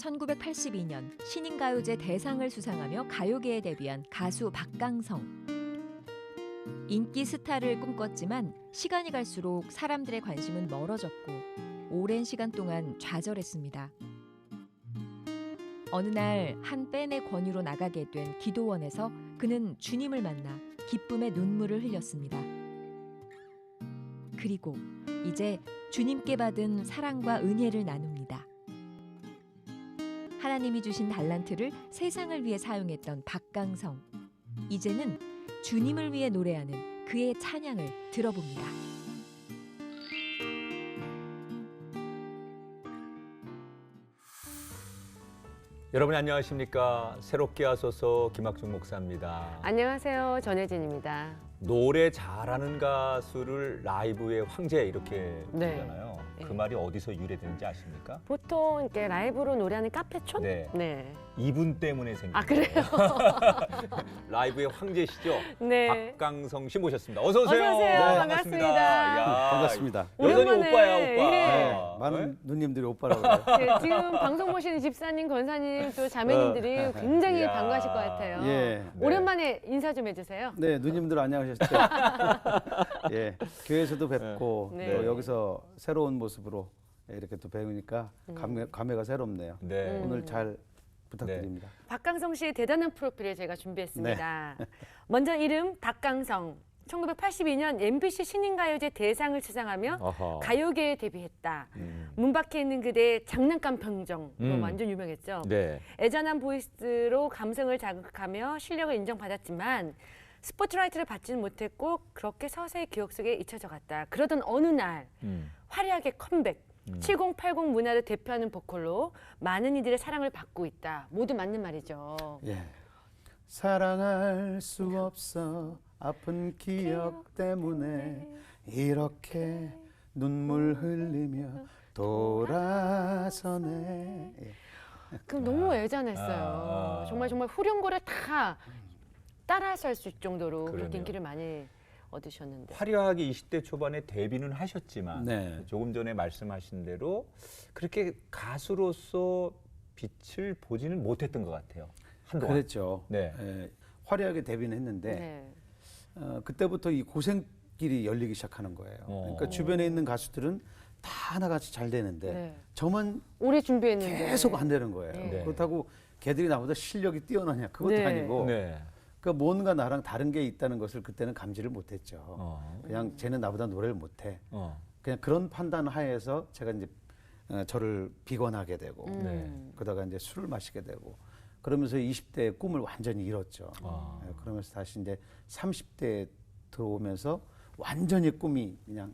1982년 신인가요제 대상을 수상하며 가요계에 데뷔한 가수 박강성. 인기 스타를 꿈꿨지만 시간이 갈수록 사람들의 관심은 멀어졌고 오랜 시간 동안 좌절했습니다. 어느 날 한 밴의 권유로 나가게 된 기도원에서 그는 주님을 만나 기쁨의 눈물을 흘렸습니다. 그리고 이제 주님께 받은 사랑과 은혜를 나눕니다. 하나님이 주신 달란트를 세상을 위해 사용했던 박강성. 이제는 주님을 위해 노래하는 그의 찬양을 들어봅니다. 여러분 안녕하십니까? 새롭게 하소서 김학중 목사입니다. 안녕하세요. 전혜진입니다. 노래 잘하는 가수를 라이브의 황제 이렇게 네. 부르잖아요. 그 네. 말이 어디서 유래되는지 아십니까? 보통 이렇게 라이브로 노래하는 카페촌? 네. 네. 이분 때문에 생긴 아, 그래요? 라이브의 황제시죠? 네. 박강성 씨 모셨습니다. 어서 오세요. 어서 오세요. 네, 반갑습니다. 야, 반갑습니다. 여전히 오랜만에, 오빠야, 오빠. 예. 많은 누님들이 오빠라고 그래요. 네, 지금 방송 보시는 집사님, 권사님, 또 자매님들이 굉장히 이야. 반가우실 것 같아요. 예. 네. 오랜만에 인사 좀 해주세요. 네, 누님들 안녕하셨죠? 예, 교회에서도 뵙고 네. 또 여기서 새로운 모습으로 이렇게 또 배우니까 감회가 새롭네요. 네. 오늘 잘 부탁드립니다. 박강성 씨의 대단한 프로필을 제가 준비했습니다. 먼저 이름 박강성. 1982년 MBC 신인가요제 대상을 수상하며 어허. 가요계에 데뷔했다. 문 밖에 있는 그대의 장난감 평정. 완전 유명했죠. 네. 애잔한 보이스로 감성을 자극하며 실력을 인정받았지만 스포트라이트를 받지는 못했고 그렇게 서서히 기억 속에 잊혀져 갔다. 그러던 어느 날 화려하게 컴백. 7080 문화를 대표하는 보컬로 많은 이들의 사랑을 받고 있다. 모두 맞는 말이죠. 예. 사랑할 수 없어 아픈 기억 때문에 이렇게 눈물 흘리며 돌아서네. 예. 그럼 너무 애잔했어요. 정말 후렴구를 다 따라서 할 수 있을 정도로 그러네요. 그렇게 인기를 많이 얻으셨는데. 화려하게 20대 초반에 데뷔는 하셨지만 네. 조금 전에 말씀하신 대로 그렇게 가수로서 빛을 보지는 못했던 것 같아요. 한동안. 그랬죠. 네. 예, 화려하게 데뷔는 했는데 네. 그때부터 이 고생길이 열리기 시작하는 거예요. 그러니까 주변에 있는 가수들은 다 하나같이 잘 되는데 네. 저만 오래 준비했는데. 계속 안 되는 거예요. 네. 그렇다고 걔들이 나보다 실력이 뛰어나냐 그것도 네. 아니고 네. 그러니까 뭔가 나랑 다른 게 있다는 것을 그때는 감지를 못했죠. 그냥 쟤는 나보다 노래를 못해. 그냥 그런 판단 하에서 제가 이제 저를 비관하게 되고 네. 그러다가 이제 술을 마시게 되고 그러면서 20대의 꿈을 완전히 잃었죠. 그러면서 다시 이제 30대에 들어오면서 완전히 꿈이 그냥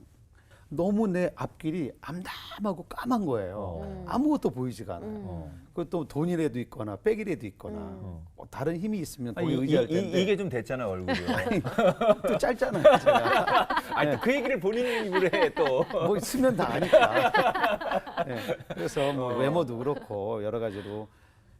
너무 내 앞길이 암담하고 까만 거예요. 아무것도 보이지가 않아요. 그것도 돈이라도 있거나 백이라도 있거나 다른 힘이 있으면 거기 의지할 텐데 이게 좀 됐잖아 얼굴이. 또 짧잖아요. 제가. 아니 그 얘기를 본인 입으로 해 또. 뭐 있으면 다 아니까. 네, 그래서 뭐 외모도 그렇고 여러 가지로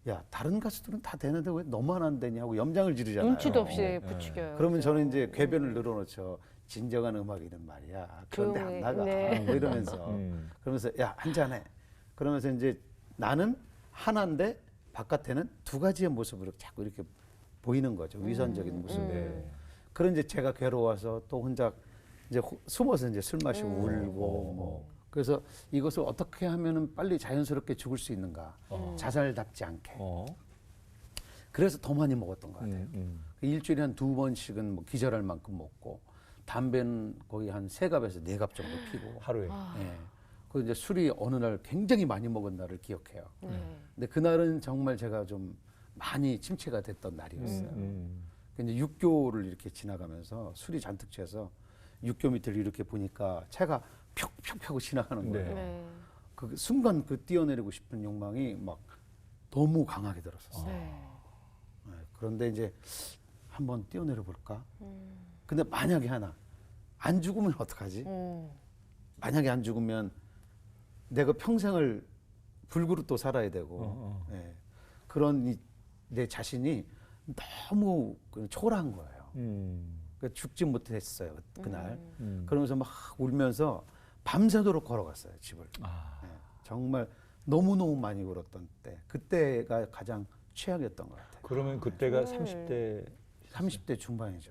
야 다른 가수들은 다 되는데 왜 너만 안 되냐고 염장을 지르잖아요. 눈치도 없이 부추겨요. 그러면 저는 이제 궤변을 늘어놓죠. 진정한 음악이란 말이야. 그런데 안 조용히, 나가. 네. 뭐 이러면서. 그러면서 야 한잔해. 그러면서 이제 나는 하나인데 바깥에는 두 가지의 모습으로 자꾸 이렇게 보이는 거죠. 위선적인 모습. 그런 이제 제가 괴로워서 또 혼자 이제 숨어서 이제 술 마시고 울고 뭐. 그래서 이것을 어떻게 하면은 빨리 자연스럽게 죽을 수 있는가. 자살답지 않게. 그래서 더 많이 먹었던 것 같아요. 일주일에 한 2번씩은 뭐 기절할 만큼 먹고 담배는 거의 한 3갑에서 4갑 정도 피고 하루에. 예. 그 이제 술이 어느 날 굉장히 많이 먹은 날을 기억해요. 근데 그날은 정말 제가 좀 많이 침체가 됐던 날이었어요. 근데 6교를 이렇게 지나가면서 술이 잔뜩 취해서 6교 밑을 이렇게 보니까 차가 펴고 하고 지나가는 거예요. 네. 그 순간 그 뛰어내리고 싶은 욕망이 막 너무 강하게 들었었어요. 네. 네, 그런데 이제 한번 뛰어내려 볼까? 근데 만약에 하나 안 죽으면 어떡하지? 만약에 안 죽으면 내가 평생을 불구로 또 살아야 되고 예, 그런 내 자신이 너무 초라한 거예요. 그러니까 죽지 못했어요 그날. 그러면서 막 울면서 밤새도록 걸어갔어요 집을. 예, 정말 너무너무 많이 울었던 때. 그때가 가장 최악이었던 것 같아요. 그러면 그때가 정말. 30대 30대 중반이죠.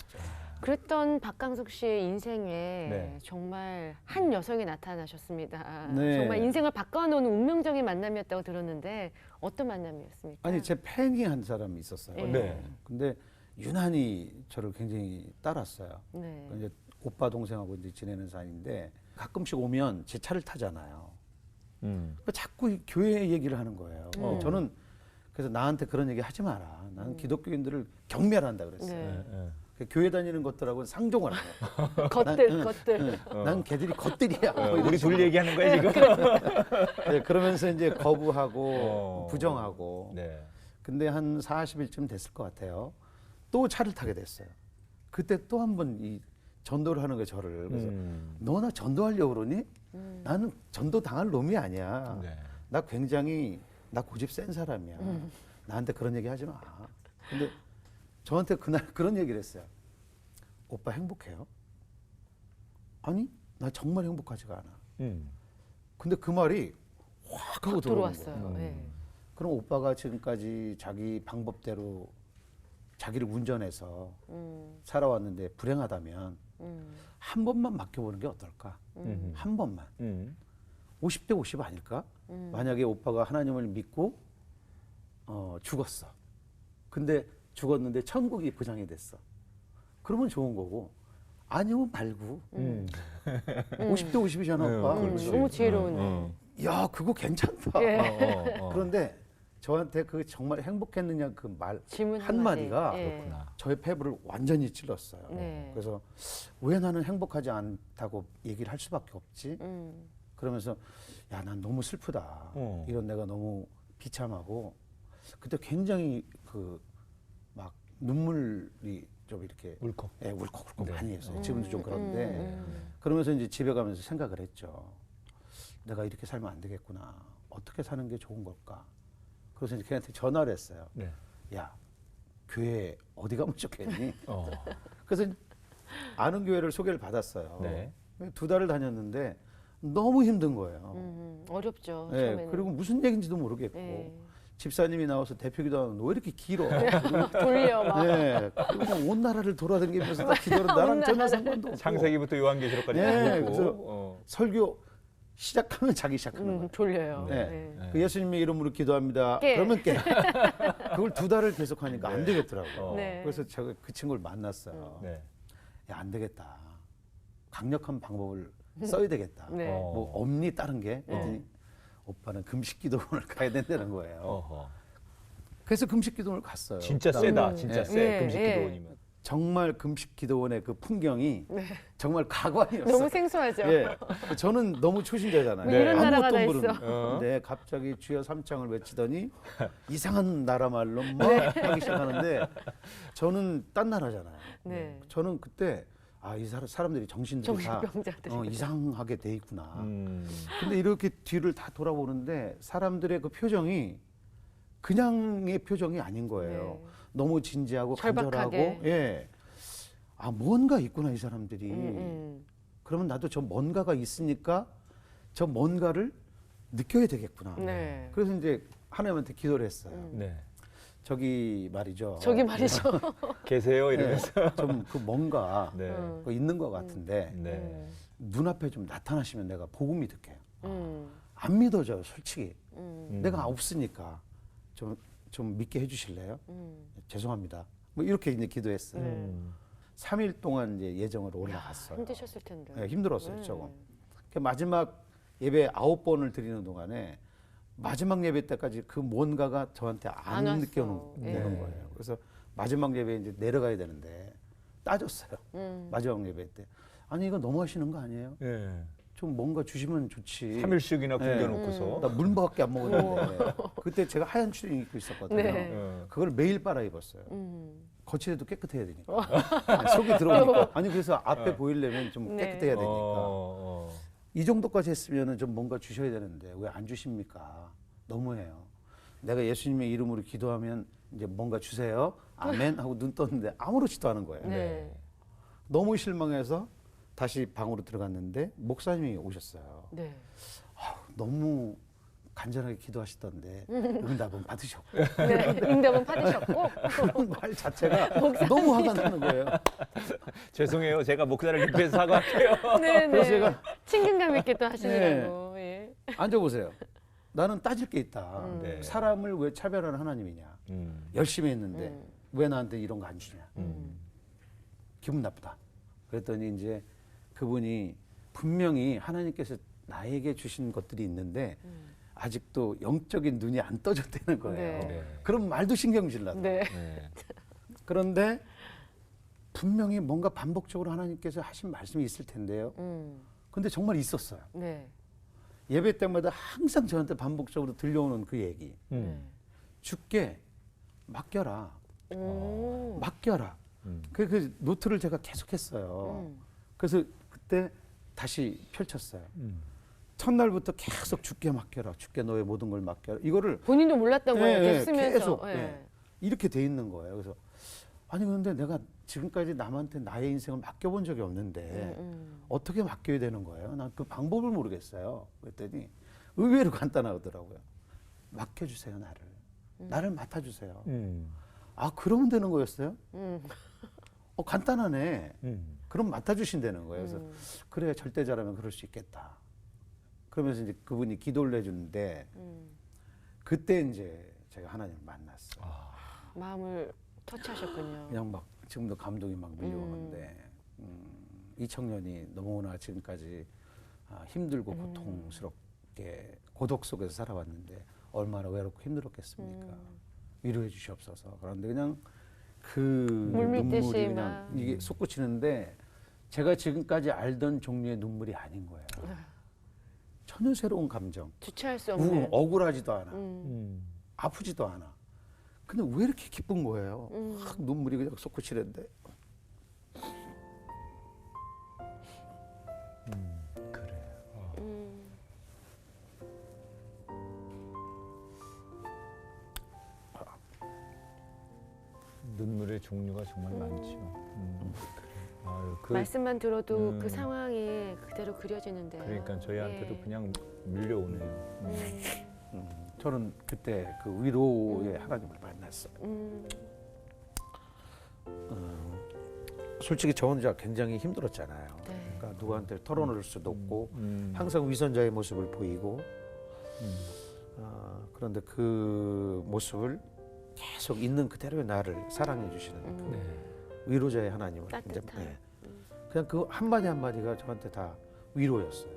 그랬던 박강석 씨의 인생에 네. 정말 한 여성이 나타나셨습니다. 네. 정말 인생을 바꿔놓은 운명적인 만남이었다고 들었는데 어떤 만남이었습니까? 아니 제 팬이 한 사람이 있었어요. 네. 네. 근데 유난히 저를 굉장히 따랐어요. 네. 이제 오빠 동생하고 이제 지내는 사이인데 가끔씩 오면 제 차를 타잖아요. 그러니까 자꾸 이 교회 얘기를 하는 거예요. 저는 그래서 나한테 그런 얘기 하지 마라. 나는 기독교인들을 경멸한다 그랬어요. 네. 네. 그 교회 다니는 것들하고는 상종을 하는 것들, 것들. 거예요. 난 걔들이 것들이야. 뭐 이런 우리 둘 식으로. 얘기하는 거야 지금? 네, 그러면서 이제 거부하고 어. 부정하고. 네. 근데 한 40일쯤 됐을 것 같아요. 또 차를 타게 됐어요. 그때 또 한 번 이 전도를 하는 거예요, 저를. 그래서 너 나 전도하려고 그러니? 나는 전도 당할 놈이 아니야. 네. 나 굉장히 나 고집 센 사람이야. 나한테 그런 얘기 하지 마. 근데 저한테 그날 그런 얘기를 했어요. 오빠 행복해요? 아니, 나 정말 행복하지가 않아. 근데 그 말이 확 하고 들어오는 거예요. 들어왔어요. 네. 그럼 오빠가 지금까지 자기 방법대로 자기를 운전해서 살아왔는데 불행하다면 한 번만 맡겨보는 게 어떨까? 한 번만. 50대 50 아닐까? 만약에 오빠가 하나님을 믿고 죽었어. 근데 죽었는데 천국이 보장이 됐어. 그러면 좋은 거고 아니면 말고. 50대 50이잖아, 오빠. 그렇지. 너무 지혜로운. 야, 그거 괜찮다. 예. 그런데 저한테 그 정말 행복했느냐 그 말 질문 한마디가 한마디. 예. 그렇구나. 저의 폐부를 완전히 찔렀어요. 네. 그래서 왜 나는 행복하지 않다고 얘기를 할 수밖에 없지? 그러면서 야, 난 너무 슬프다. 이런 내가 너무 비참하고 그때 굉장히 그 막 눈물이 좀 이렇게 울컥. 예, 울컥울컥 네. 많이 했어요. 지금도 좀 그런데 그러면서 이제 집에 가면서 생각을 했죠. 내가 이렇게 살면 안 되겠구나. 어떻게 사는 게 좋은 걸까? 그래서 이제 걔한테 전화를 했어요. 네. 야, 교회 어디 가면 좋겠니? 어. 그래서 아는 교회를 소개를 받았어요. 네. 2달을 다녔는데 너무 힘든 거예요. 어렵죠. 네, 처음에는. 그리고 무슨 얘기인지도 모르겠고 네. 집사님이 나와서 대표기도하는 왜 이렇게 길어? 돌려 막. 네, 그리고 온 나라를 돌아다니면서 다 기도를 나랑 전혀 상관도 없고 창세기부터 요한계시록까지 네, 읽고. 그래서 설교 시작하면 자기 시작하는 거예요. 졸려요. 네. 네. 그 예수님의 이름으로 기도합니다. 깨. 그러면 깨. 그걸 2달을 계속 하니까 안 되겠더라고요. 네. 그래서 제가 그 친구를 만났어요. 네. 야, 안 되겠다. 강력한 방법을 써야 되겠다. 네. 뭐 없니 다른 게? 그랬더니 오빠는 금식기도원을 가야 된다는 거예요. 어허. 그래서 금식기도원을 갔어요. 진짜 그다음에 세다. 진짜 세. 네, 금식기도원이면. 정말 금식기도원의 그 풍경이 정말 가관이었어요. 너무 생소하죠. 예, 저는 너무 초신자잖아요. 뭐 이런 나라가 아무것도 다 모르는. 있어. 근데 갑자기 주여 삼창을 외치더니 이상한 나라 말로 막 하기 시작하는데 저는 딴 나라잖아요. 네. 저는 그때 아, 이 사람들이 정신들이 다 정신병자들이. 이상하게 돼 있구나. 음. 근데 이렇게 뒤를 다 돌아보는데 사람들의 그 표정이 그냥의 표정이 아닌 거예요. 네. 너무 진지하고 절박하게. 간절하고, 예. 아, 뭔가 있구나 이 사람들이. 음. 그러면 나도 저 뭔가가 있으니까 저 뭔가를 느껴야 되겠구나. 네. 그래서 이제 하나님한테 기도를 했어요. 네. 저기 말이죠. 저기 말이죠. 계세요 이러면서. 좀 그 뭔가 네. 그 있는 것 같은데 네. 눈앞에 좀 나타나시면 내가 복음 믿을게요. 음. 안 믿어져요, 솔직히. 음. 내가 없으니까 좀 믿게 해주실래요? 죄송합니다. 뭐 이렇게 이제 기도했어요. 네. 3일 동안 이제 예정으로 올라갔어요. 힘드셨을 텐데. 네, 힘들었어요, 네. 조금. 그 마지막 예배 9번을 드리는 동안에 마지막 예배 때까지 그 뭔가가 저한테 안 안 느껴오는 왔어. 네. 거예요. 그래서 마지막 예배에 이제 내려가야 되는데 따졌어요. 마지막 예배 때. 아니 이거 너무 하시는 거 아니에요? 네. 좀 뭔가 주시면 좋지. 3일씩이나 네. 굶겨놓고서. 나 물밖에 안 먹었는데 그때 제가 하얀 추리닝 입고 있었거든요. 네. 네. 그걸 매일 빨아 입었어요. 음. 거치대도 깨끗해야 되니까. 속이 들어오니까. 아니 그래서 앞에 보이려면 좀 네. 깨끗해야 되니까. 어. 이 정도까지 했으면은 좀 뭔가 주셔야 되는데 왜 안 주십니까? 너무해요. 내가 예수님의 이름으로 기도하면 이제 뭔가 주세요. 아멘 하고 눈 떴는데 아무렇지도 않은 거예요. 네. 너무 실망해서 다시 방으로 들어갔는데 목사님이 오셨어요. 네. 너무 간절하게 기도하시던데 응답은 받으셨고 네, 응답은 받으셨고 그런 말 자체가 너무 화가 나는 거예요. 죄송해요. 제가 목사를 입에서 사과할게요. 네, 그래서 네. 제가 친근감 있게 또 하시느라고. 예. 앉아보세요. 나는 따질 게 있다. 네. 사람을 왜 차별하는 하나님이냐. 열심히 했는데 왜 나한테 이런 거 안 주냐. 기분 나쁘다. 그랬더니 이제 그분이 분명히 하나님께서 나에게 주신 것들이 있는데 아직도 영적인 눈이 안 떠졌다는 거예요. 네. 네. 그럼 말도 신경질 나다. 네. 네. 그런데 분명히 뭔가 반복적으로 하나님께서 하신 말씀이 있을 텐데요. 근데 정말 있었어요. 네. 예배 때마다 항상 저한테 반복적으로 들려오는 그 얘기. 주께 맡겨라. 오. 맡겨라. 그 노트를 제가 계속했어요. 그래서 그때 다시 펼쳤어요. 첫날부터 계속 주께 맡겨라. 주께 너의 모든 걸 맡겨라. 이거를 본인도 몰랐던 거예요. 네, 계속 쓰면서. 계속 예. 네. 이렇게 돼 있는 거예요. 그래서 아니 그런데 내가 지금까지 남한테 나의 인생을 맡겨본 적이 없는데 어떻게 맡겨야 되는 거예요? 난 그 방법을 모르겠어요. 그랬더니 의외로 간단하더라고요. 맡겨주세요, 나를. 나를 맡아주세요. 아 그러면 되는 거였어요? 간단하네. 그럼 맡아주신다는 거예요. 그래서 그래 절대자라면 그럴 수 있겠다. 그러면서 이제 그분이 기도를 해주는데 그때 이제 제가 하나님을 만났어요. 마음을 터치하셨군요. 그냥 막 지금도 감동이 막 밀려오는데 이 청년이 너무나 지금까지 힘들고 고통스럽게 고독 속에서 살아왔는데 얼마나 외롭고 힘들었겠습니까? 위로해 주시옵소서. 그런데 그냥 그 물밀듯이 눈물이 그냥 막. 이게 솟구치는데 제가 지금까지 알던 종류의 눈물이 아닌 거예요. 전혀 새로운 감정. 주체할 수 없는. 억울하지도 않아. 아프지도 않아. 근데 왜 이렇게 기쁜 거예요? 확 눈물이 그냥 솟구치는데. 그래. 눈물의 종류가 정말 많죠. 그래. 아유, 말씀만 들어도 음. 그 상황이 그대로 그려지는데요. 그러니까 저희한테도 예. 그냥 밀려오네요. 저는 그때 그 위로의 하나님을 만났어요. 솔직히 저 혼자 굉장히 힘들었잖아요. 네. 그러니까 누구한테 털어놓을 수도 없고 음. 항상 위선자의 모습을 보이고 그런데 그 모습을 계속 있는 그대로의 나를 사랑해 주시는 그 네. 위로자의 하나님을 따뜻한. 그냥 그 한마디 한마디가 저한테 다 위로였어요.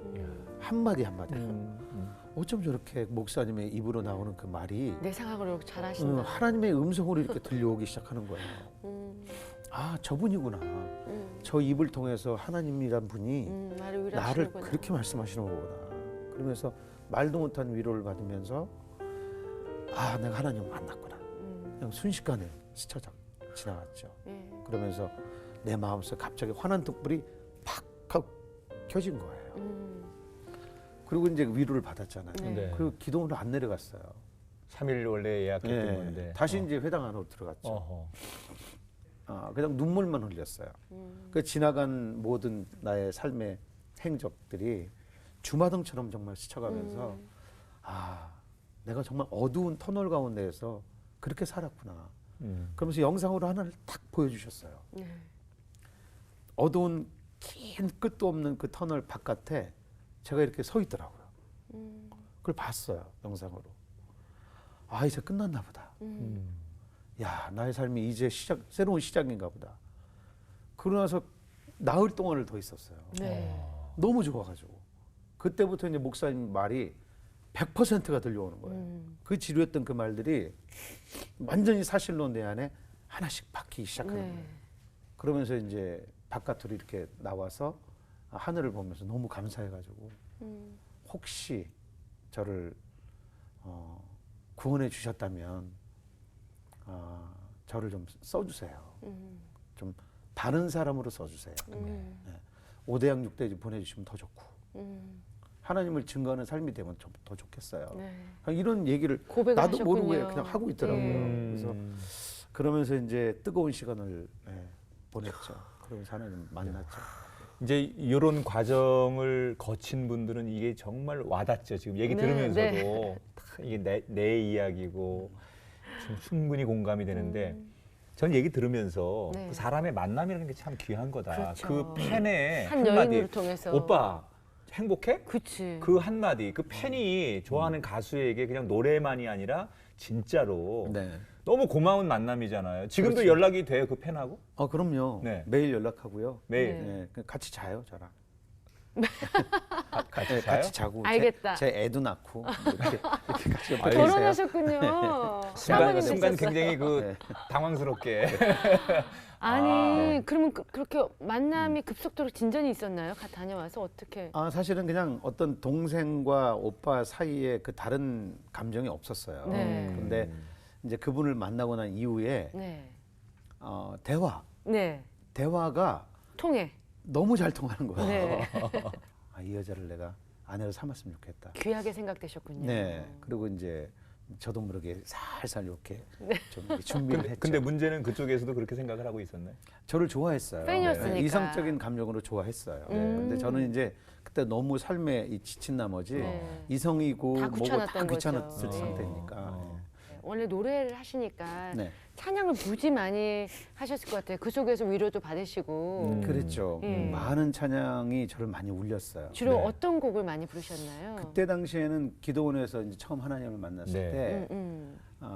한마디 한마디가. 어쩜 저렇게 목사님의 입으로 나오는 그 말이 내 상황으로 잘하신다. 하나님의 음성으로 이렇게 들려오기 시작하는 거예요. 아 저분이구나. 저 입을 통해서 하나님이란 분이 나를 나를 위로하시는구나. 그렇게 말씀하시는 거구나. 그러면서 말도 못한 위로를 받으면서 아 내가 하나님 만났구나. 그냥 순식간에 스쳐 지나갔죠. 예. 그러면서 내 마음속에 갑자기 환한 등불이 팍 하고 켜진 거예요. 그리고 이제 위로를 받았잖아요. 네. 그 기도원으로 안 내려갔어요. 3일 원래 예약했던 건데. 다시 이제 회당 안으로 들어갔죠. 어허. 그냥 눈물만 흘렸어요. 그 지나간 모든 나의 삶의 행적들이 주마등처럼 정말 스쳐가면서 아 내가 정말 어두운 터널 가운데에서 그렇게 살았구나. 그러면서 영상으로 하나를 딱 보여주셨어요. 네. 어두운 긴 끝도 없는 그 터널 바깥에 제가 이렇게 서 있더라고요. 그걸 봤어요 영상으로. 아 이제 끝났나 보다. 야 나의 삶이 이제 새로운 시작인가 보다. 그러고 나서 나흘 동안을 더 있었어요. 네. 너무 좋아가지고 그때부터 이제 목사님 말이 100%가 들려오는 거예요. 그 지루했던 그 말들이 완전히 사실로 내 안에 하나씩 박히기 시작하는 네. 거예요. 그러면서 이제 바깥으로 이렇게 나와서 하늘을 보면서 너무 감사해가지고 혹시 저를 구원해 주셨다면 저를 좀 써주세요. 좀 다른 사람으로 써주세요. 네. 5대양 6대 보내주시면 더 좋고 하나님을 증거하는 삶이 되면 좀 더 좋겠어요. 네. 그냥 이런 얘기를 고백을 나도 하셨군요. 모르게 그냥 하고 있더라고요. 예. 그래서 그러면서 이제 뜨거운 시간을 보냈죠. 그러면서 하나님 만났죠. 이제 이런 과정을 거친 분들은 이게 정말 와닿죠. 지금 얘기 네, 들으면서도 다 이게 내 이야기고 좀 충분히 공감이 되는데 전 얘기 들으면서 네. 그 사람의 만남이라는 게 참 귀한 거다. 그렇죠. 그 팬의 한 한마디 여인으로 통해서. 오빠 행복해? 그치. 그 한마디 그 팬이 좋아하는 가수에게 그냥 노래만이 아니라 진짜로 네. 너무 고마운 만남이잖아요. 지금도 그렇죠. 연락이 돼요 그 팬하고? 그럼요. 네. 매일 연락하고요. 매일 네. 네, 같이 자요, 저랑. 같이 네, 자요? 같이 자고 알겠다. 제 애도 낳고 이렇게 같이 옆에 알겠어요. 결혼하셨군요. 순간 사모님 순간 되셨어요. 굉장히 그 네. 당황스럽게 아니 그러면 그렇게 만남이 급속도로 진전이 있었나요? 다녀와서 어떻게? 사실은 그냥 어떤 동생과 오빠 사이에 그 다른 감정이 없었어요. 네. 그런데 이제 그분을 만나고 난 이후에 네. 대화가 네. 통해. 너무 잘 통하는 거예요. 네. 이 여자를 내가 아내로 삼았으면 좋겠다. 귀하게 생각되셨군요. 네. 그리고 이제 저도 모르게 살살 이렇게 네. 좀 이렇게 준비를 했죠. 근데 문제는 그쪽에서도 그렇게 생각을 하고 있었나요? 저를 좋아했어요. 팬이었으니까. 이성적인 감정으로 좋아했어요. 근데 저는 이제 그때 너무 삶에 지친 나머지 네. 이성이고 다 뭐고 귀찮았던 다 귀찮았을 거죠. 네. 상태니까. 원래 노래를 하시니까 네. 찬양을 무지 많이 하셨을 것 같아요. 그 속에서 위로도 받으시고. 그랬죠. 음. 많은 찬양이 저를 많이 울렸어요. 주로 네. 어떤 곡을 많이 부르셨나요? 그때 당시에는 기도원에서 이제 처음 하나님을 만났을 네. 때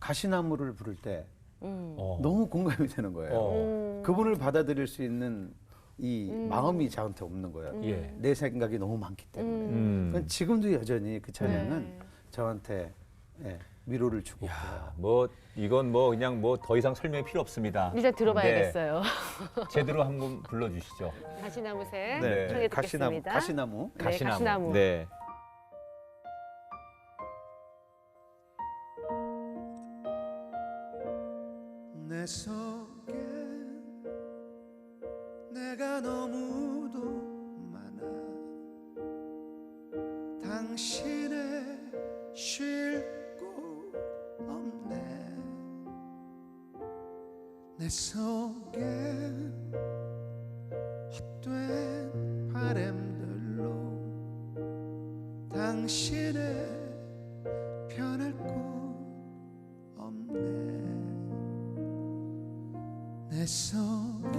가시나무를 부를 때 어. 너무 공감이 되는 거예요. 어. 그분을 받아들일 수 있는 이 마음이 저한테 없는 거예요. 예. 내 생각이 너무 많기 때문에. 그건 지금도 여전히 그 찬양은 네. 저한테 위로를 주고 야, 뭐 이건 뭐 그냥 뭐 더 이상 설명이 필요 없습니다. 일단 들어봐야겠어요. 네. 제대로 한번 불러주시죠. 가시나무새 네. 청해 가시나무, 듣겠습니다. 가시나무. 네, 가시나무. 네. 내 속에 내가 너무도 많아 당신의 쉴 곳 없네 내 속에 헛된 바람들로 당신의 편할 곳 없네 내 속에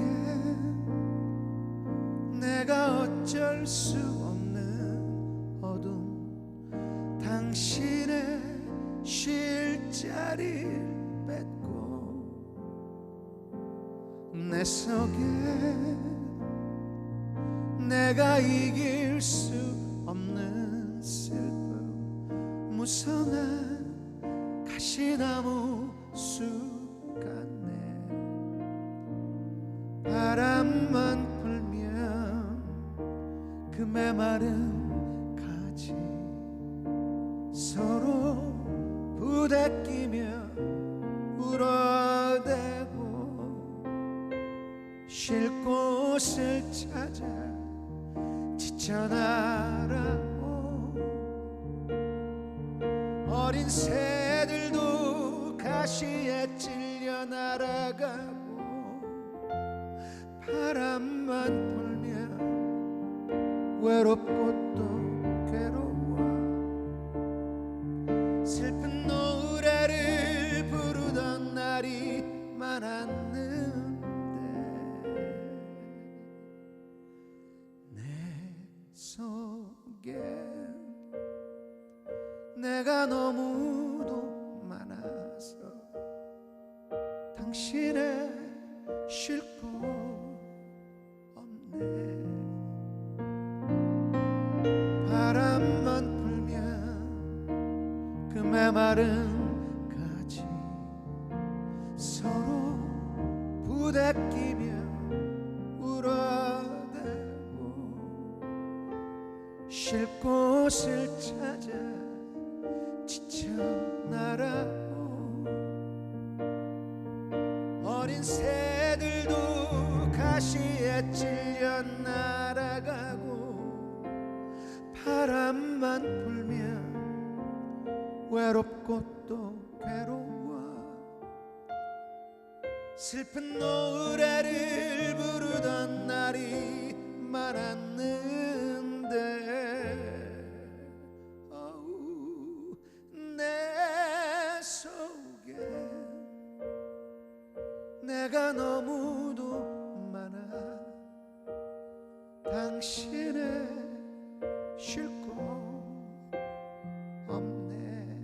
내가 어쩔 수 없는 어둠 당신의 쉴 자리를 뺏고 내 속에 내가 이길 수 없는 슬픔 무성한 가시나무 숲 같네 바람만 불면 그 메마른 가지 서로 부대끼며 울어대고 쉴 곳을 찾아 지쳐 날아오 어린 새들도 가시에 찔려 날아가고 바람만 불면 외롭고 또 괴로워 슬픈 노래를 부르던 날이 많았는데 내 속에 내가 너무도 많아서 당신의 쉴 곳 없네 바람만 불면 그 메마른 가지 서로 부대끼며 울어대고 쉴 곳을 찾아 지쳐 날아오 어린 새들도 가시에 찔려 날아가고 바람만 불면 외롭고 또 괴로워 슬픈 노래를 부르던 날이 많았는데 어우, 내 속에 내가 너무도 많아 당신의 쉴 곳 없네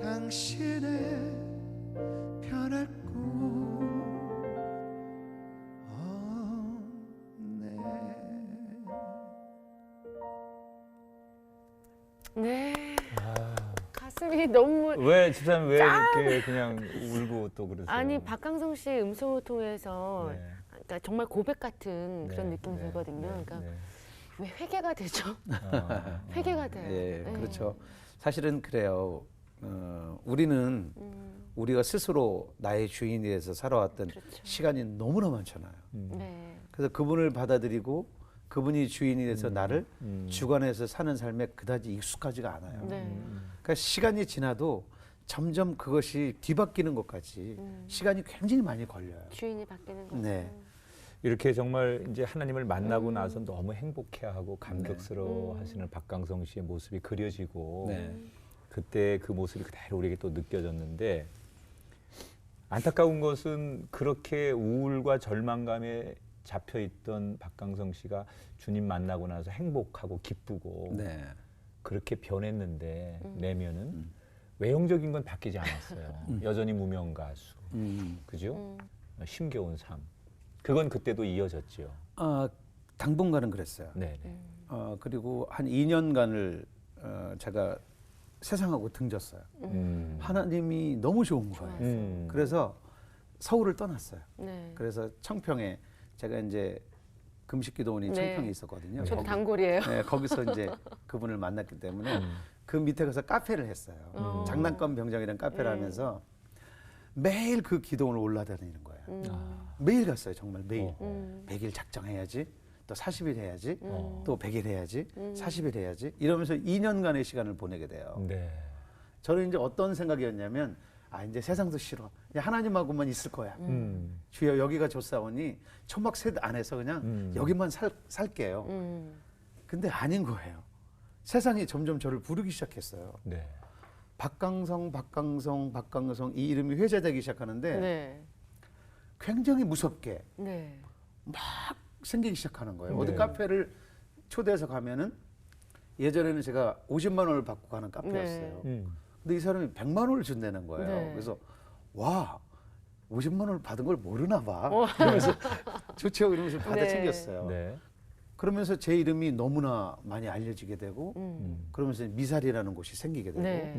당신의 편할 곳 없네. 네. 아, 가슴이 너무 왜 집사님 왜 이렇게 그냥 울고 또 그러세요? 아니 박강성 씨의 음성을 통해서 네. 그러니까 정말 고백 같은 그런 네, 느낌이 네, 들거든요. 네, 그러니까 네. 왜 회개가 되죠? 아, 회개가 돼요. 예, 네. 그렇죠. 사실은 그래요. 우리는 우리가 스스로 나의 주인이 돼서 살아왔던 그렇죠. 시간이 너무나 많잖아요. 네. 그래서 그분을 받아들이고 그분이 주인이 돼서 나를 음. 주관해서 사는 삶에 그다지 익숙하지가 않아요. 네. 그러니까 시간이 지나도 점점 그것이 뒤바뀌는 것까지 시간이 굉장히 많이 걸려요. 주인이 바뀌는 거죠. 네. 이렇게 정말 이제 하나님을 만나고 나서 너무 행복해하고 감격스러워하시는 박강성 씨의 모습이 그려지고 네. 그때 그 모습이 그대로 우리에게 또 느껴졌는데 안타까운 것은 그렇게 우울과 절망감에 잡혀 있던 박강성 씨가 주님 만나고 나서 행복하고 기쁘고 네. 그렇게 변했는데 내면은 외형적인 건 바뀌지 않았어요. 여전히 무명 가수, 그죠? 힘겨운 삶. 그건 그때도 이어졌지요. 당분간은 그랬어요. 네. 그리고 한 2년간을 제가 세상하고 등졌어요. 하나님이 너무 좋은 거예요. 그래서 서울을 떠났어요. 네. 그래서 청평에 제가 이제 금식기도원이 네. 청평에 있었거든요. 저도 거기- 단골이에요. 네, 거기서 이제 그분을 만났기 때문에 그 밑에 가서 카페를 했어요. 장난감 병장이라는 카페를 네. 하면서 매일 그 기도원을 올라다니는 거예요. 아. 매일 갔어요, 정말 매일. 어. 100일 작정해야지, 또 40일 해야지, 어. 또 100일 해야지, 40일 해야지. 이러면서 2년간의 시간을 보내게 돼요. 네. 저는 이제 어떤 생각이었냐면, 이제 세상도 싫어. 그냥 하나님하고만 있을 거야. 주여 여기가 좋사오니 초막셋 안에서 그냥 여기만 살게요. 근데 아닌 거예요. 세상이 점점 저를 부르기 시작했어요. 네. 박강성 이 이름이 회자되기 시작하는데 네. 굉장히 무섭게 네. 생기기 시작하는 거예요. 네. 어디 카페를 초대해서 가면은 예전에는 제가 50만 원을 받고 가는 카페였어요. 근데 이 사람이 100만 원을 준다는 거예요. 네. 그래서 와 50만 원을 받은 걸 모르나 봐. 그러면서 좋죠. 그러면서 받아 네. 챙겼어요. 네. 그러면서 제 이름이 너무나 많이 알려지게 되고 그러면서 미사리라는 곳이 생기게 되고 네.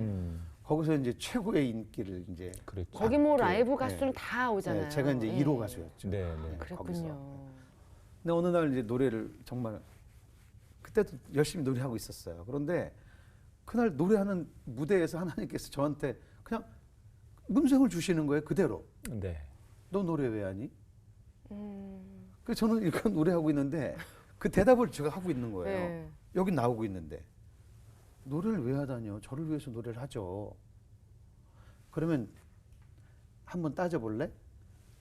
거기서 이제 최고의 인기를 이제 그랬죠. 거기 뭐 네. 라이브 네. 가수는 다 오잖아요. 네, 제가 이제 네. 1호 가수였죠. 네, 네. 거기서. 그랬군요. 근데 어느 날 이제 노래를 정말 그때도 열심히 노래하고 있었어요. 그런데 그날 노래하는 무대에서 하나님께서 저한테 그냥 음성을 주시는 거예요. 그대로. 네. 너 노래 왜 하니? 그래서 저는 이렇게 노래하고 있는데 그 대답을 제가 하고 있는 거예요. 네. 여기 나오고 있는데 노래를 왜 하다니요? 저를 위해서 노래를 하죠. 그러면 한번 따져볼래?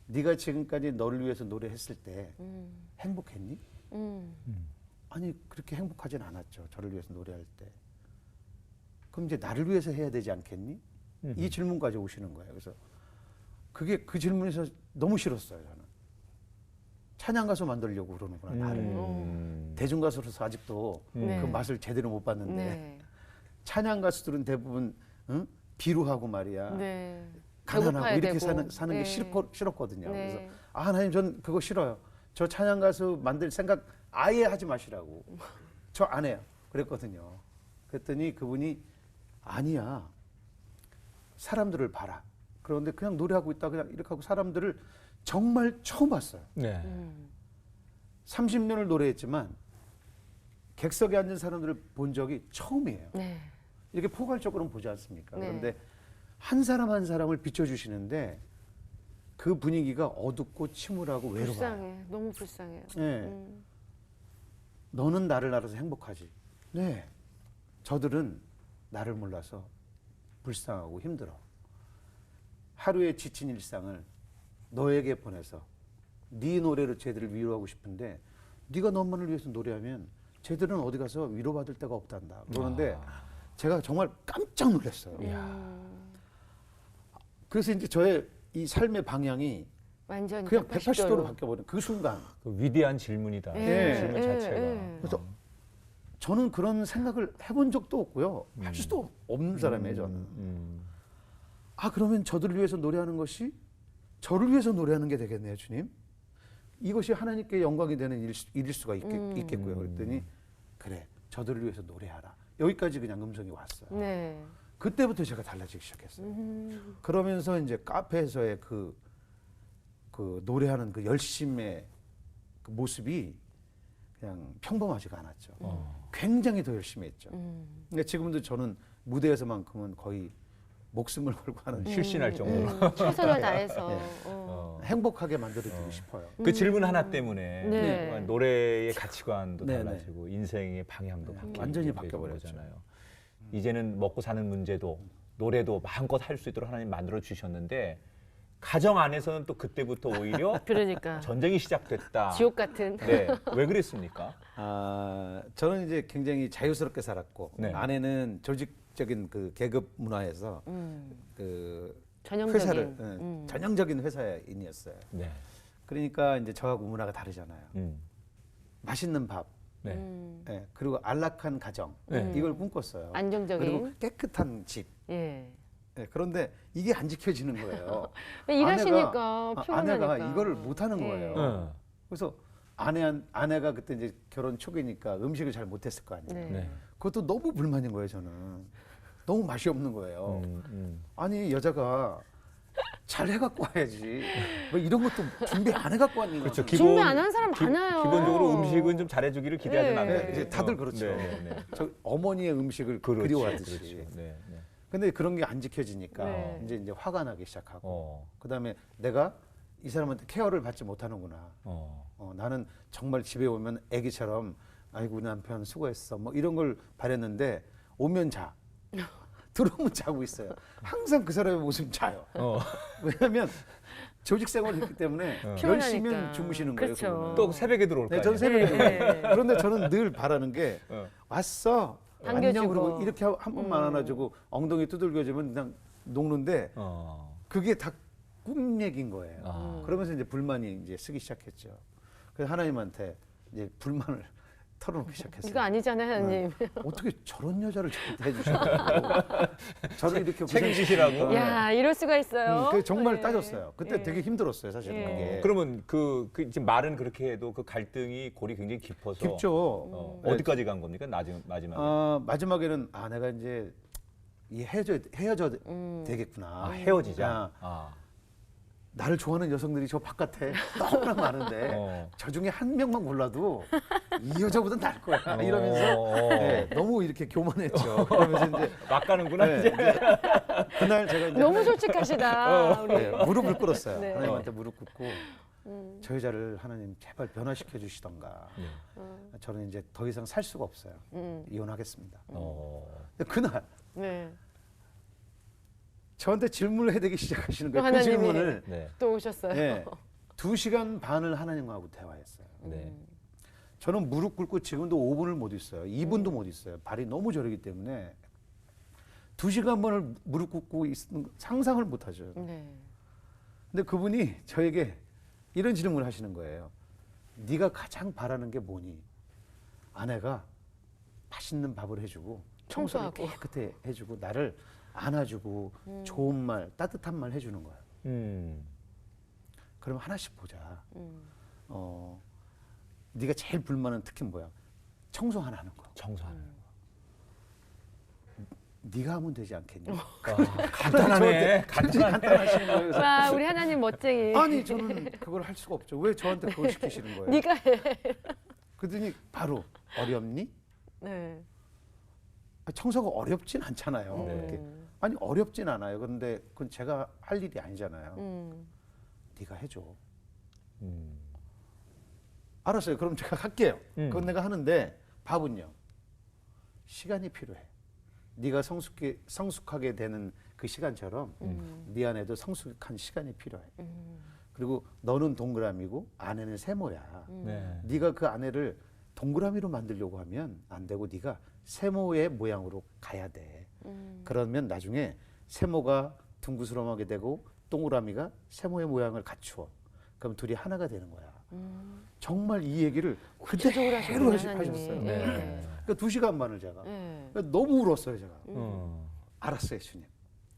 네가 지금까지 너를 위해서 노래했을 때 행복했니? 아니 그렇게 행복하진 않았죠. 저를 위해서 노래할 때. 그럼 이제 나를 위해서 해야 되지 않겠니? 이 질문까지 오시는 거예요. 그래서 그게 그 질문에서 너무 싫었어요. 저는. 찬양 가수 만들려고 그러는구나 나를. 대중 가수로서 아직도 네. 그 맛을 제대로 못 봤는데 네. 찬양 가수들은 대부분 비루하고 말이야. 네. 가난하고 배고파야 이렇게 되고. 사는 게 네. 싫었거든요. 네. 그래서 하나님 전 그거 싫어요. 저 찬양 가수 만들 생각 아예 하지 마시라고. 저 안 해요. 그랬거든요. 그랬더니 그분이 아니야. 사람들을 봐라. 그런데 그냥 노래하고 있다 그냥 이렇게 하고 사람들을 정말 처음 봤어요. 네. 30년을 노래했지만 객석에 앉은 사람들을 본 적이 처음이에요. 네. 이렇게 포괄적으로는 보지 않습니까? 네. 그런데 한 사람 한 사람을 비춰주시는데 그 분위기가 어둡고 침울하고 외로워요. 불쌍해. 너무 불쌍해요. 네. 너는 나를 알아서 행복하지. 네. 저들은 나를 몰라서 불쌍하고 힘들어. 하루의 지친 일상을 너에게 보내서 네 노래로 쟤들을 위로하고 싶은데 네가 너만을 위해서 노래하면 쟤들은 어디 가서 위로받을 데가 없단다. 그러는데 제가 정말 깜짝 놀랐어요. 그래서 이제 저의 이 삶의 방향이 완전 그냥 180도로 바뀌어버린 그 순간. 그 위대한 질문이다. 예, 질문 예, 자체가. 예. 그래서 저는 그런 생각을 해본 적도 없고요. 할 수도 없는 사람이에요, 저는. 아, 그러면 저들을 위해서 노래하는 것이 저를 위해서 노래하는 게 되겠네요, 주님. 이것이 하나님께 영광이 되는 일일 수가 있겠고요. 그랬더니 그래, 저들을 위해서 노래하라. 여기까지 그냥 음성이 왔어요. 네. 그때부터 제가 달라지기 시작했어요. 그러면서 이제 카페에서의 그 노래하는 그 열심의 그 모습이 그냥 평범하지가 않았죠. 굉장히 더 열심히 했죠. 근데 지금도 저는 무대에서만큼은 거의 목숨을 걸고 하는 실신할 정도로. 최선을 다해서. 행복하게 만들어주고 싶어요. 그 질문 하나 때문에 네. 노래의 가치관도 네네. 달라지고 인생의 방향도 바뀌고 완전히 그렇게 된 바뀌어버렸죠. 거잖아요. 이제는 먹고 사는 문제도 노래도 마음껏 할 수 있도록 하나님 만들어 주셨는데 가정 안에서는 또 그때부터 오히려 그러니까 전쟁이 시작됐다. 지옥 같은. 네, 왜 그랬습니까? 아, 저는 이제 굉장히 자유스럽게 살았고 네. 아내는 조직적인 그 계급 문화에서 그 전형적인. 회사를 전형적인 회사인이었어요. 네, 그러니까 이제 저하고 문화가 다르잖아요. 맛있는 밥, 네, 예, 그리고 안락한 가정 네. 이걸 꿈꿨어요. 안정적인. 그리고 깨끗한 집. 예. 예, 그런데 이게 안 지켜지는 거예요. 일하시니까 아내가 피곤하니까. 이거를 못 하는 예. 거예요. 네. 그래서 아내가 그때 이제 결혼 초기니까 음식을 잘 못했을 거 아니에요. 네. 네. 그것도 너무 불만인 거예요, 저는. 너무 맛이 없는 거예요. 아니, 여자가 잘 해갖고 와야지. 뭐 이런 것도 준비 안 해갖고 왔니? 그렇죠. 준비 안 한 사람 많아요. 기본적으로 음식은 좀 잘해주기를 기대하지 네. 않나요? 네, 이제 다들 그렇죠. 네, 네. 저 어머니의 음식을 그렇죠, 그리워하듯이. 그렇죠. 네, 네. 근데 그런 게 안 지켜지니까 네. 이제 화가 나기 시작하고 어, 그다음에 내가 이 사람한테 케어를 받지 못하는구나. 나는 정말 집에 오면 애기처럼 아이고 우리 남편 수고했어 뭐 이런 걸 바랬는데 오면 자. 들어오면 자고 있어요. 항상 그 사람의 모습은 자요. 왜냐하면 조직 생활을 했기 때문에 피곤하니까. 10시면 주무시는 거예요. 그렇죠. 그분은. 또 새벽에 들어올 거 네, 아니에요? 저는 새벽에 네. 들어와요. 그런데 저는 늘 바라는 게 왔어. 반겨주고. 안녕 그러고 이렇게 한 번만 안아주고 엉덩이 두들겨주면 그냥 녹는데 그게 다 꿈 얘기인 거예요. 그러면서 이제 불만이 이제 쓰기 시작했죠. 그래서 하나님한테 이제 불만을 털어놓기 시작했어요. 이거 아니잖아요, 하나님. 어떻게 저런 여자를 저한테 해주시고 저를 이렇게 책임지시라고. 야, 이럴 수가 있어요. 그 정말 네. 따졌어요. 그때 예. 되게 힘들었어요, 사실은 예. 그게. 그러면 그 지금 말은 그렇게 해도 그 갈등이 골이 굉장히 깊어서 깊죠. 어디까지 간 겁니까? 마지막에. 마지막에는 내가 이제 헤어져 되겠구나. 헤어지자. 나를 좋아하는 여성들이 저 바깥에 너무나 많은데 저 중에 한 명만 골라도 이 여자보다 나을 거야 이러면서 네, 너무 이렇게 교만했죠. 그러면서 이제 막 가는구나. 네, 이제. 이제 그날 제가 이제 너무 솔직하시다. 우리. 네, 무릎을 꿇었어요. 네. 하나님한테 무릎 꿇고 저 여자를 하나님 제발 변화시켜 주시던가. 저는 이제 더 이상 살 수가 없어요. 이혼하겠습니다. 근데 그날 네. 저한테 질문을 해대기 시작하시는 거예요. 그 하나님이. 질문을 네. 또 오셨어요. 네, 2시간 반을 하나님하고 대화했어요. 네. 저는 무릎 꿇고 지금도 5분을 못 있어요. 2분도 못 있어요. 발이 너무 저리기 때문에 2시간 반을 무릎 꿇고 있는 거 상상을 못 하죠. 네. 근데 그분이 저에게 이런 질문을 하시는 거예요. 네가 가장 바라는 게 뭐니? 아내가 맛있는 밥을 해주고 청소를 청소하고. 깨끗하게 해주고 나를 안아주고 좋은 말, 따뜻한 말 해주는 거야. 그럼 하나씩 보자. 네가 제일 불만은 특히 뭐야? 청소 하나 하는 거. 청소하는 거. 네가 하면 되지 않겠니? 간단하네. 굉장히 간단하시는 거예요. 그래서 와, 우리 하나님 멋쟁이. 아니 저는 그걸 할 수가 없죠. 왜 저한테 그걸 시키시는 거예요? 네가 해. 그러더니 바로 어렵니? 네. 청소가 어렵진 않잖아요. 네. 이렇게. 아니 어렵진 않아요. 그런데 그건 제가 할 일이 아니잖아요. 네가 해줘. 알았어요. 그럼 제가 할게요. 그건 내가 하는데 밥은요. 시간이 필요해. 네가 성숙하게 되는 그 시간처럼 네 안에도 성숙한 시간이 필요해. 그리고 너는 동그라미고 아내는 세모야. 네. 네가 그 아내를 동그라미로 만들려고 하면 안 되고 네가 세모의 모양으로 가야 돼. 그러면 나중에 세모가 둥그스름하게 되고 동그라미가 세모의 모양을 갖추어. 그럼 둘이 하나가 되는 거야. 정말 이 얘기를 구체적으로 그대로 하셨군요, 하셨어요. 하나님이. 네. 예. 그러니까 2시간 반을 제가 예. 그러니까 너무 울었어요 제가. 어. 알았어요 주님.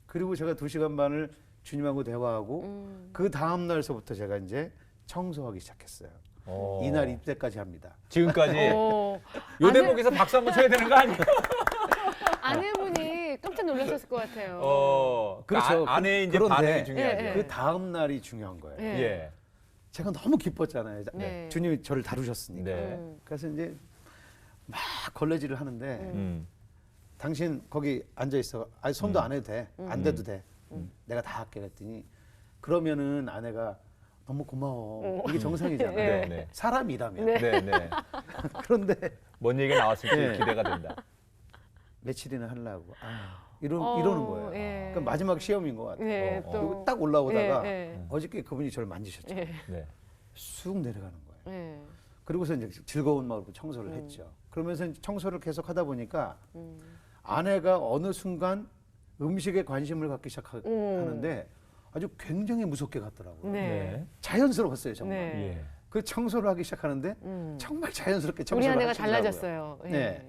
그리고 제가 2시간 반을 주님하고 대화하고 그 다음 날서부터 제가 이제 청소하기 시작했어요. 어. 이날 이때까지 합니다. 지금까지 어, 요 대목에서 박수 한번 쳐야 되는 거 아니에요? 아내분이 깜짝 놀라셨을 것 같아요. 그렇죠. 아내의 이제 그런데 반응이 중요하죠. 예, 예. 그 다음 날이 중요한 거예요. 예. 예. 제가 너무 기뻤잖아요. 네. 주님이 저를 다루셨으니까. 네. 그래서 이제 막 걸레질을 하는데 음. 당신 거기 앉아 있어. 아니 손도 안 해도 돼. 안 돼도 돼. 내가 다 할게 그랬더니 그러면은 아내가 너무 고마워. 이게 정상이잖아요. 네, 네. 사람이라면. 네, 네. 그런데 뭔 얘기가 나왔을지 네. 기대가 된다. 며칠이나 하려고 이러는 거예요. 예. 그러니까 마지막 시험인 것 같아요. 예, 또. 그리고 딱 올라오다가 예, 예. 어저께 그분이 저를 만지셨죠. 예. 네. 쑥 내려가는 거예요. 예. 그리고서 이제 즐거운 마음으로 청소를 했죠. 그러면서 이제 청소를 계속 하다 보니까 아내가 어느 순간 음식에 관심을 갖기 시작하는데 아주 굉장히 무섭게 갔더라고요. 네. 자연스러웠어요 정말. 네. 예. 그 청소를 하기 시작하는데 정말 자연스럽게 청소를 우리 아내가 하시더라고요. 달라졌어요. 예. 네.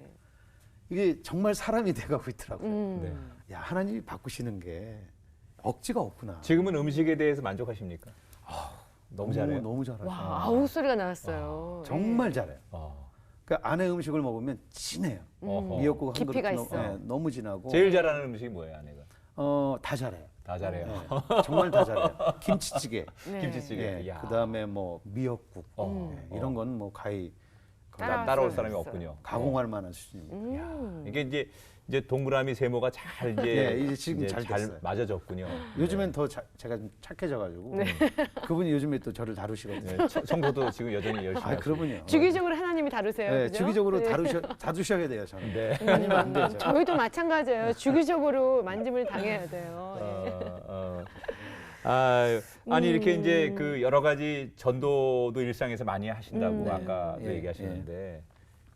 이게 정말 사람이 돼가고 있더라고요. 네. 야 하나님이 바꾸시는 게 억지가 없구나. 지금은 음식에 대해서 만족하십니까? 너무 잘해요. 너무 잘하죠. 와, 아우 소리가 나왔어요. 정말 잘해요. 어. 그 아내 음식을 먹으면 진해요. 어허. 미역국 한 깊이가 그릇 있어. 너무 진하고. 제일 잘하는 음식이 뭐예요, 아내가? 다 잘해요. 다 잘해요. 네, 정말 다 잘해요. 김치찌개. 네. 김치찌개. 예, 이야. 그다음에 뭐 미역국. 어. 이런 건 뭐 가히 따라올 사람이 있어요. 없군요. 가공할 만한 수준입니다. 이게 이제 동그라미 세모가 잘 이제, 네, 이제 지금 잘 됐어요. 맞아졌군요. 요즘엔 더 제가 좀 착해져가지고 그분이 요즘에 또 저를 다루시거든요. 네, 청소도 지금 여전히 열심히 아, 하시고. 그러면요. 주기적으로 하나님이 다루세요. 네, 그죠? 주기적으로 네. 다루셔야 돼요, 저는. 네. 아니면 안 되죠. 저희도 마찬가지예요. 주기적으로 만짐을 당해야 돼요. 아니 이렇게 이제 그 여러 가지 전도도 일상에서 많이 하신다고 네. 아까도 예, 얘기하시는데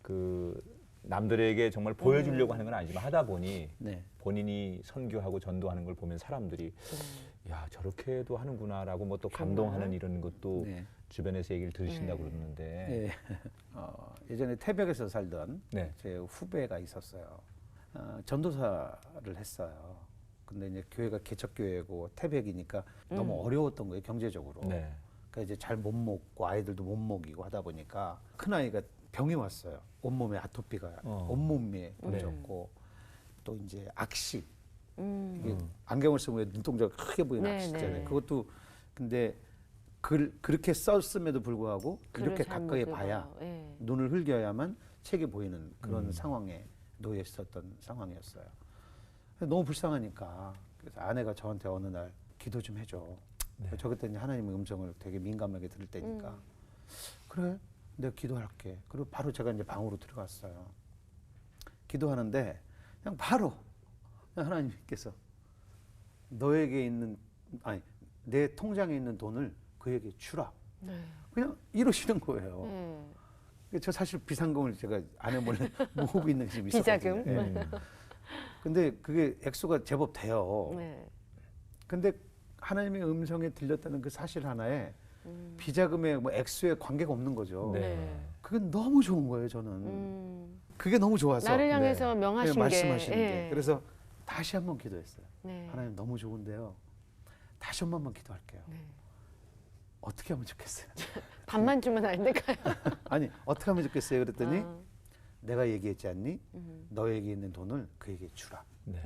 그 남들에게 정말 보여주려고 하는 건 아니지만 하다 보니 네. 본인이 선교하고 전도하는 걸 보면 사람들이 야 저렇게도 하는구나라고 뭐 또 감동하는 이런 것도 네. 주변에서 얘기를 들으신다고 그러는데 예. 예전에 태백에서 살던 네. 제 후배가 있었어요. 전도사를 했어요. 근데 이제 교회가 개척교회고 태백이니까 너무 어려웠던 거예요, 경제적으로. 네. 그러니까 이제 잘 못 먹고 아이들도 못 먹이고 하다 보니까 큰 아이가 병이 왔어요. 온몸에 아토피가 온몸에 번졌고 또 이제 악시 이게 안경을 쓰면 왜 눈동자가 크게 보이는 네, 악시잖아요. 네. 그것도 근데 그렇게 썼음에도 불구하고 글을 이렇게 잘 가까이 못 봐야 읽어요. 예. 눈을 흘겨야만 책이 보이는 그런 상황에 놓여 있었던 상황이었어요. 그래서 너무 불쌍하니까 그래서 아내가 저한테 어느 날 기도 좀 해줘. 저 그때 이제 하나님의 음성을 되게 민감하게 들을 때니까 그래 내가 기도할게. 그리고 바로 제가 이제 방으로 들어갔어요. 기도하는데 그냥 바로 그냥 하나님께서 너에게 있는 내 통장에 있는 돈을 그에게 주라. 네. 그냥 이러시는 거예요. 저 사실 비상금을 제가 아내 몰래 모으고 있는 집이 있었거든요. 비자금? 예. 근데 그게 액수가 제법 돼요. 네. 근데 하나님의 음성에 들렸다는 그 사실 하나에 비자금의 뭐 액수에 관계가 없는 거죠. 네. 그게 너무 좋은 거예요, 저는. 그게 너무 좋아서. 나를 향해서 네, 명하신 게. 말씀하시는 예. 게. 그래서 다시 한번 기도했어요. 네. 하나님 너무 좋은데요. 다시 한 번만 기도할게요. 네. 어떻게 하면 좋겠어요? 반만 주면 안 될까요? 아니, 어떻게 하면 좋겠어요? 그랬더니 아. 내가 얘기했지 않니? 너에게 있는 돈을 그에게 주라. 네.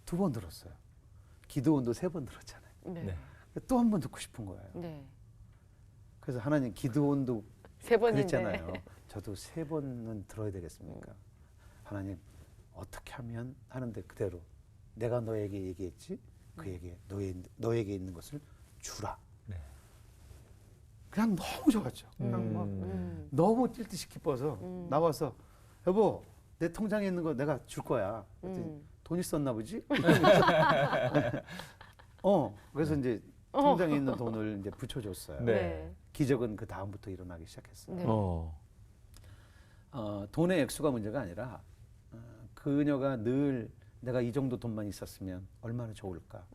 2번 들었어요. 기도원도 3번 들었잖아요. 네. 네. 또 한 번 듣고 싶은 거예요. 네. 그래서 하나님 기도원도 세 번인데. 그랬잖아요. 저도 3번은 들어야 되겠습니까? 하나님 어떻게 하면 하는데 그대로 내가 너에게 얘기했지 그에게 너에게 있는 것을 주라. 네. 그냥 너무 좋았죠. 그냥 막 너무 뛸 듯이 기뻐서 나와서 여보 내 통장에 있는 거 내가 줄 거야. 그랬더니 돈 있었나 보지? 그래서 이제 통장에 있는 돈을 이제 붙여줬어요. 네. 기적은 그 다음부터 일어나기 시작했어요. 네. 돈의 액수가 문제가 아니라 그녀가 늘 내가 이 정도 돈만 있었으면 얼마나 좋을까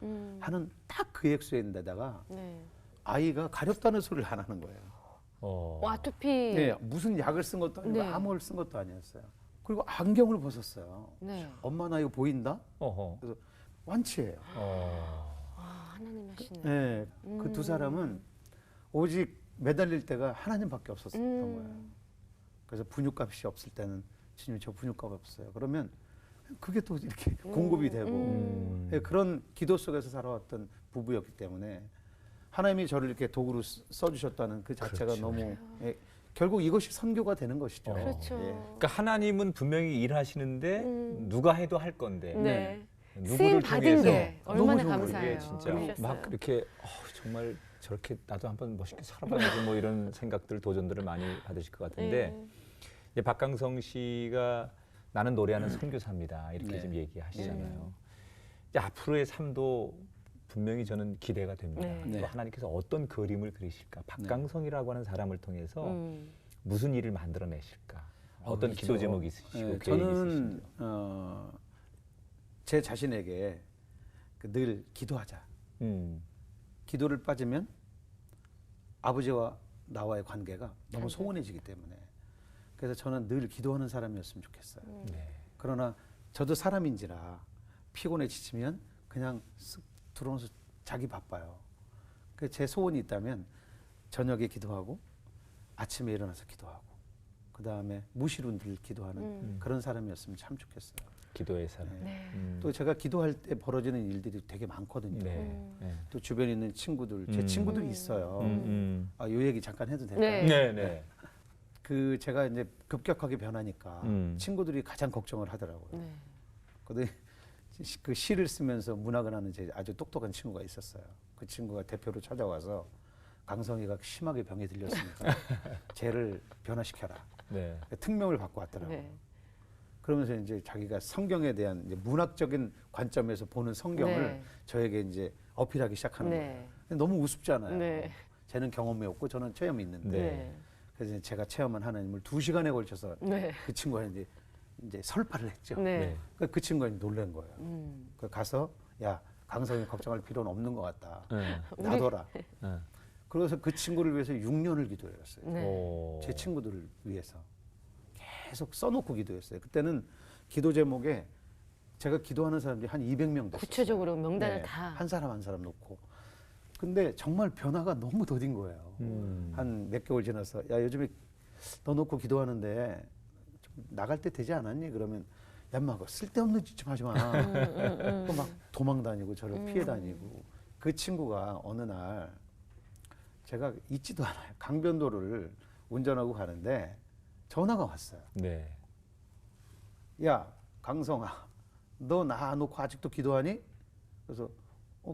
하는 딱 그 액수인데다가 네. 아이가 가렵다는 소리를 안 하는 거예요. 아토피. 네, 무슨 약을 쓴 것도 아니고 네. 암호를 쓴 것도 아니었어요. 그리고 안경을 벗었어요. 네. 엄마 나 이거 보인다? 어허. 그래서 완치예요. 아, 하나님 하시네. 네, 그 두 사람은 오직 매달릴 때가 하나님밖에 없었던 거예요. 그래서 분유값이 없을 때는 주님 저 분유값 없어요. 그러면 그게 또 이렇게 공급이 되고 예, 그런 기도 속에서 살아왔던 부부였기 때문에 하나님이 저를 이렇게 도구로 써주셨다는 그 자체가 그렇죠. 너무 결국 이것이 선교가 되는 것이죠. 그렇죠. 예. 그러니까 하나님은 분명히 일하시는데 누가 해도 할 건데 네. 누구를 쓰임 받은 통해서 게 얼마나 너무 좋은 감사해요. 이게 진짜 그러셨어요. 막 이렇게 정말 저렇게 나도 한번 멋있게 살아봐야지 뭐 이런 생각들 도전들을 많이 받으실 것 같은데 이제 박강성 씨가 나는 노래하는 선교사입니다 이렇게 네. 지금 얘기하시잖아요. 이제 앞으로의 삶도 분명히 저는 기대가 됩니다. 네. 또 하나님께서 어떤 그림을 그리실까? 박강성이라고 하는 사람을 통해서 음. 무슨 일을 만들어내실까? 어떤 그렇죠. 기도 제목이 있으시고 계획이 저는 있으신지. 제 자신에게 늘 기도하자. 기도를 빠지면 아버지와 나와의 관계가 너무 소원해지기 때문에 그래서 저는 늘 기도하는 사람이었으면 좋겠어요. 네. 그러나 저도 사람인지라 피곤해 지치면 그냥 쓱 들어오면서 자기 바빠요. 제 소원이 있다면 저녁에 기도하고 아침에 일어나서 기도하고 그 다음에 무시로 늘 기도하는 그런 사람이었으면 참 좋겠어요. 기도의 사람. 네. 또 제가 기도할 때 벌어지는 일들이 되게 많거든요. 네. 네. 또 주변에 있는 친구들, 제 친구들이 있어요. 아, 요 얘기 잠깐 해도 될까요? 네. 네, 네. 그 제가 이제 급격하게 변하니까 친구들이 가장 걱정을 하더라고요. 네. 근데 그 시를 쓰면서 문학을 하는 제 아주 똑똑한 친구가 있었어요. 그 친구가 대표로 찾아와서 강성이가 심하게 병에 들렸으니까 쟤를 변화시켜라. 네. 특명을 받고 왔더라고요. 네. 그러면서 이제 자기가 성경에 대한 이제 문학적인 관점에서 보는 성경을 네. 저에게 이제 어필하기 시작하는 네. 거예요. 근데 너무 우습잖아요. 네. 쟤는 경험이 없고 저는 체험이 있는데 네. 그래서 이제 제가 체험한 하나님을 2시간에 걸쳐서 네. 그 친구한테 이제 설파를 했죠. 네. 그 친구가 놀란 거예요. 그 가서 야 강성이 걱정할 필요는 없는 것 같다. 네. 놔둬라. 네. 그래서 그 친구를 위해서 6년을 기도했어요. 네. 오. 제 친구들을 위해서 계속 써놓고 기도했어요. 그때는 기도 제목에 제가 기도하는 사람들이 한 200명 됐어요. 구체적으로 명단을 다. 한 사람 한 사람 놓고. 근데 정말 변화가 너무 더딘 거예요. 한 몇 개월 지나서 야 요즘에 너 놓고 기도하는데 좀 나갈 때 되지 않았니? 그러면 야 인마 쓸데없는 짓 좀 하지 마. 또 막 도망 다니고 저를 피해 다니고. 그 친구가 어느 날 제가 잊지도 않아요. 강변도를 운전하고 가는데 전화가 왔어요. 네. 야 강성아 너 나 놓고 아직도 기도하니? 그래서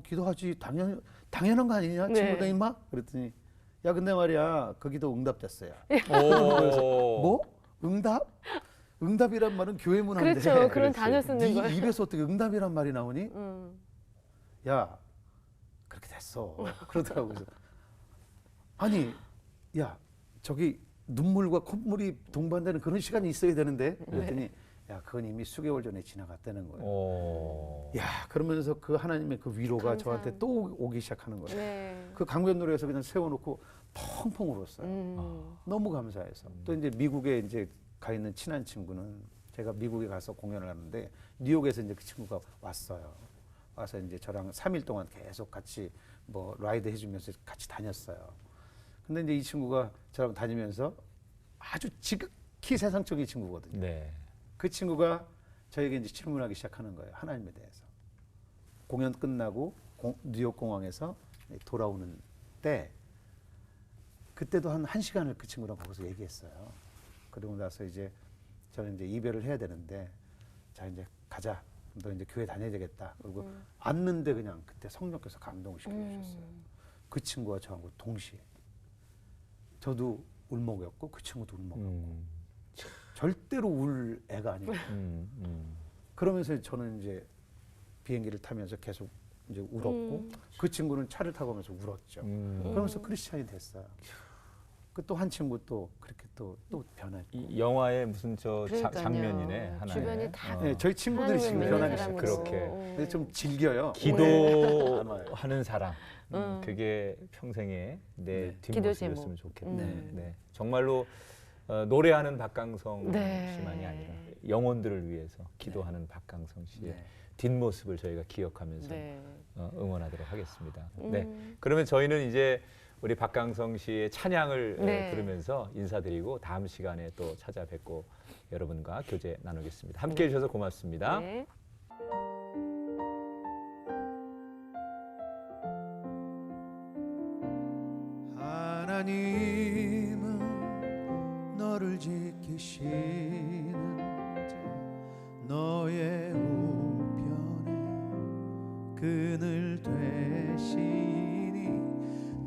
기도하지 당연한 거 아니냐 네. 친구들 임마? 그랬더니 야 근데 말이야 그 기도 응답됐어요. 오. 뭐? 응답? 응답이란 말은 교회 문화인데 그렇죠. 그런 그렇지. 단어 쓰는 네 거예요. 입에서 어떻게 응답이란 말이 나오니? 야 그렇게 됐어. 그러더라고요. 그래서 아니 야 저기 눈물과 콧물이 동반되는 그런 시간이 있어야 되는데 그랬더니 야 그건 이미 수개월 전에 지나갔다는 거예요. 오. 야 그러면서 그 하나님의 그 위로가 감사한. 저한테 또 오기 시작하는 거예요. 네. 그 강변노래에서 그냥 세워놓고 펑펑 울었어요. 너무 감사해서 또 이제 미국에 이제 가 있는 친한 친구는 제가 미국에 가서 공연을 하는데 뉴욕에서 이제 그 친구가 왔어요. 와서 이제 저랑 3일 동안 계속 같이 뭐 라이드 해주면서 같이 다녔어요. 근데 이제 이 친구가 저랑 다니면서 아주 지극히 세상적인 친구거든요. 네. 그 친구가 저에게 이제 질문하기 시작하는 거예요. 하나님에 대해서. 공연 끝나고 뉴욕 공항에서 돌아오는 때 그때도 한 1시간을 그 친구랑 거기서 얘기했어요. 그러고 나서 이제 저는 이제 이별을 해야 되는데 자 이제 가자. 너 이제 교회 다녀야 되겠다. 그리고 앉는데 그냥 그때 성령께서 감동을 시켜주셨어요. 그 친구와 저하고 동시에. 저도 울먹였고 그 친구도 울먹였고. 절대로 울 애가 아니고. 그러면서 저는 이제 비행기를 타면서 계속 이제 울었고 그 친구는 차를 타고 가면서 울었죠. 그러면서 크리스찬이 됐어요. 그 또 한 친구 또 그렇게 또 변했고. 이 영화의 무슨 저 그러니까요. 장면이네 하나에. 주변이 다 네, 저희 친구들이 지금 하나님을 변하기 믿는 시작했어요. 사람으로. 그렇게. 근데 좀 즐겨요. 기도하는 사람. 그게 평생의 내 네. 기도 뒷모습이었으면 제목. 좋겠네. 네. 네. 정말로 노래하는 박강성 네. 씨만이 아니라 영혼들을 위해서 기도하는 박강성 씨의 네. 뒷모습을 저희가 기억하면서 네. 응원하도록 하겠습니다. 네. 그러면 저희는 이제 우리 박강성 씨의 찬양을 네. 들으면서 인사드리고 다음 시간에 또 찾아뵙고 여러분과 교제 나누겠습니다. 함께해 주셔서 고맙습니다. 네. 하나님은 너를 지키시는 자 너의 우편에 그늘 되시니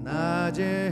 낮에